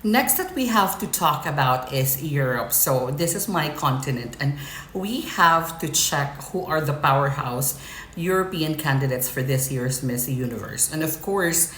Next that we have to talk about is Europe. So this is my continent, and we have to check who are the powerhouse European candidates for this year's Miss Universe. And of course,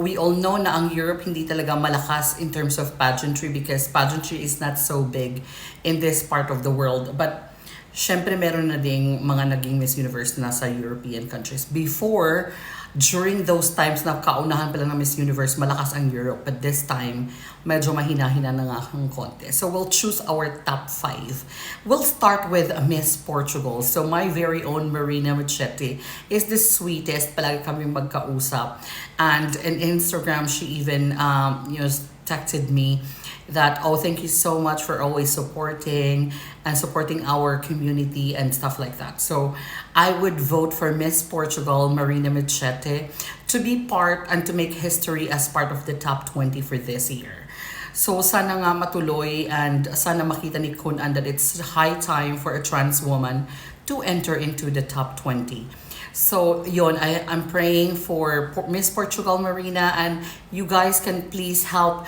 we all know na ang Europe hindi talaga malakas in terms of pageantry because pageantry is not so big in this part of the world. But syempre meron na ding mga naging Miss Universe na sa European countries. Before, during those times na kaunahan pa lang ng Miss Universe, malakas ang Europe. But this time, medyo mahina-hina na nga ang konti. So we'll choose our top 5. We'll start with Miss Portugal. So my very own Marina Machete is the sweetest. Palagi kami magkausap. And in Instagram, she even texted me that, oh, thank you so much for always supporting and supporting our community and stuff like that. So I would vote for Miss Portugal, Marina Machete, to be part and to make history as part of the top 20 for this year. So sana nga matuloy and sana makita ni Kun that it's high time for a trans woman to enter into the top 20. So yon, I'm praying for Miss Portugal Marina, and you guys can please help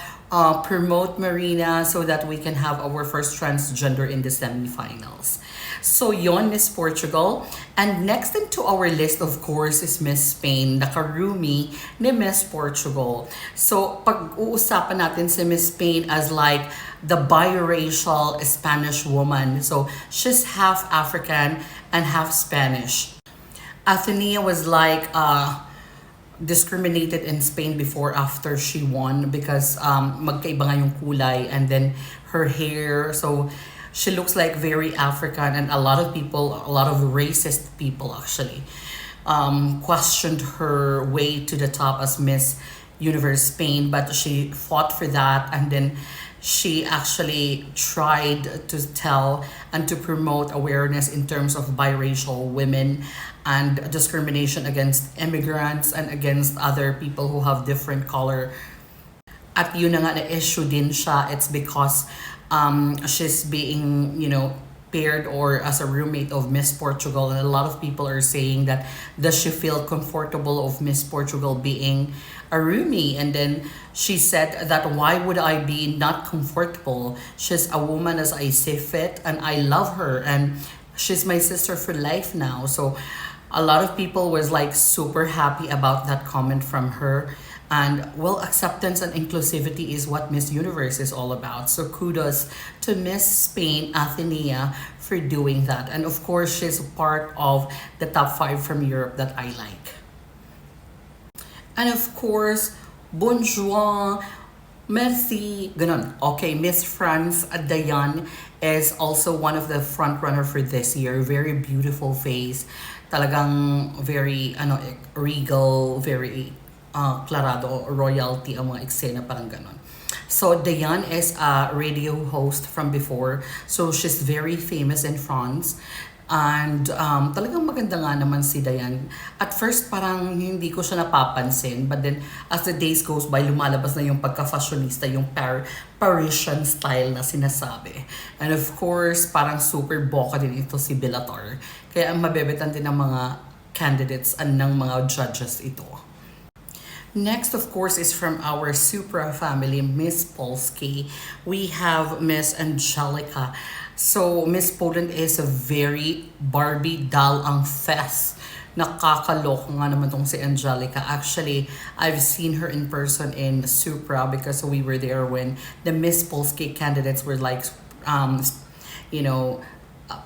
promote Marina so that we can have our first transgender in the semifinals. So yon, Miss Portugal. And next into our list, of course, is Miss Spain, nakarumi ni Miss Portugal. So pag-uusapan natin si Miss Spain as like the biracial Spanish woman. So she's half African and half Spanish. Athenia was like discriminated in Spain before after she won because magkaiba nga yung kulay and then her hair. So she looks like very African, and a lot of people, a lot of racist people actually questioned her way to the top as Miss Universe Spain, but she fought for that, and then she actually tried to tell and to promote awareness in terms of biracial women and discrimination against immigrants and against other people who have different color. At yun na nga na issue din siya. It's because she's being, paired or as a roommate of Miss Portugal, and a lot of people are saying that does she feel comfortable of Miss Portugal being a roomie? And then she said that why would I be not comfortable? She's a woman as I see fit, and I love her, and she's my sister for life now. So a lot of people was like super happy about that comment from her. And well, acceptance and inclusivity is what Miss Universe is all about. So kudos to Miss Spain, Athenia, for doing that. And of course, she's part of the top 5 from Europe that I like. And of course, bonjour, merci, ganon. Okay, Miss France Dayan is also one of the front runner for this year. Very beautiful face. Talagang very regal, very clarado, royalty ang mga eksena, parang ganon. So Dayan is a radio host from before. So she's very famous in France. And talagang maganda nga naman si Dayan. At first parang hindi ko siya napapansin. But then as the days goes by, lumalabas na yung pagka-fashionista, yung Parisian style na sinasabi. And of course, parang super boka din ito si Bellator. Kaya ang mabebetan din ng mga candidates and ng mga judges ito. Next, of course, is from our Supra family, Miss Polski. We have Miss Angelica. So, Miss Poland is a very Barbie doll ang fest. Nakakaloko nga naman tong si Angelica. Actually, I've seen her in person in Supra because we were there when the Miss Polski candidates were like,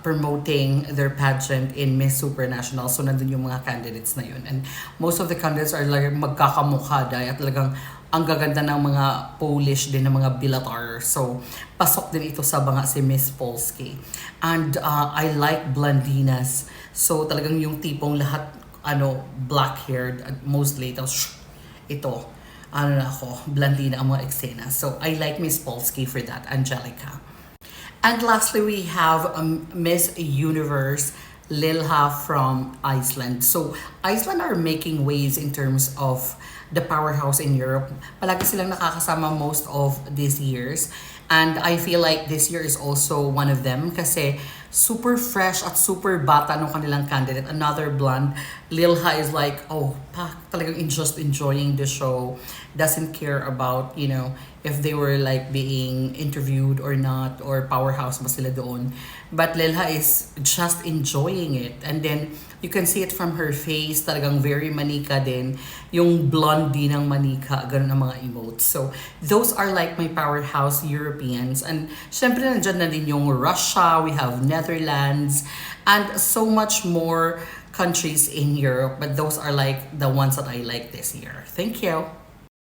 promoting their pageant in Miss Supranational. So, nandun yung mga candidates na yun. And most of the candidates are like magkakamukha dahil at talagang ang gaganda ng mga Polish din ng mga Bellator. So, pasok din ito sa banga si Miss Polski. And I like blondinas. So, talagang yung tipong lahat, black-haired, mostly. Tapos, ito, blondina ang mga eksena. So, I like Miss Polski for that, Angelica. And lastly, we have Miss Universe Lilha from Iceland. So Iceland are making waves in terms of the powerhouse in Europe. Palagi silang nakakasama most of these years. And I feel like this year is also one of them kasi super fresh at super bata nung kanilang candidate. Another blonde. Lil Ha is like, oh, pa, talagang just enjoying the show. Doesn't care about, if they were like being interviewed or not, or powerhouse ba sila doon. But Lil Ha is just enjoying it. And then, you can see it from her face, talagang very manika din. Yung blondie ng manika, ganun ang mga emotes. So, those are like my powerhouse Europeans. And syempre nandyan na din yung Russia, we have Netherlands, and so much more countries in Europe. But those are like the ones that I like this year. Thank you.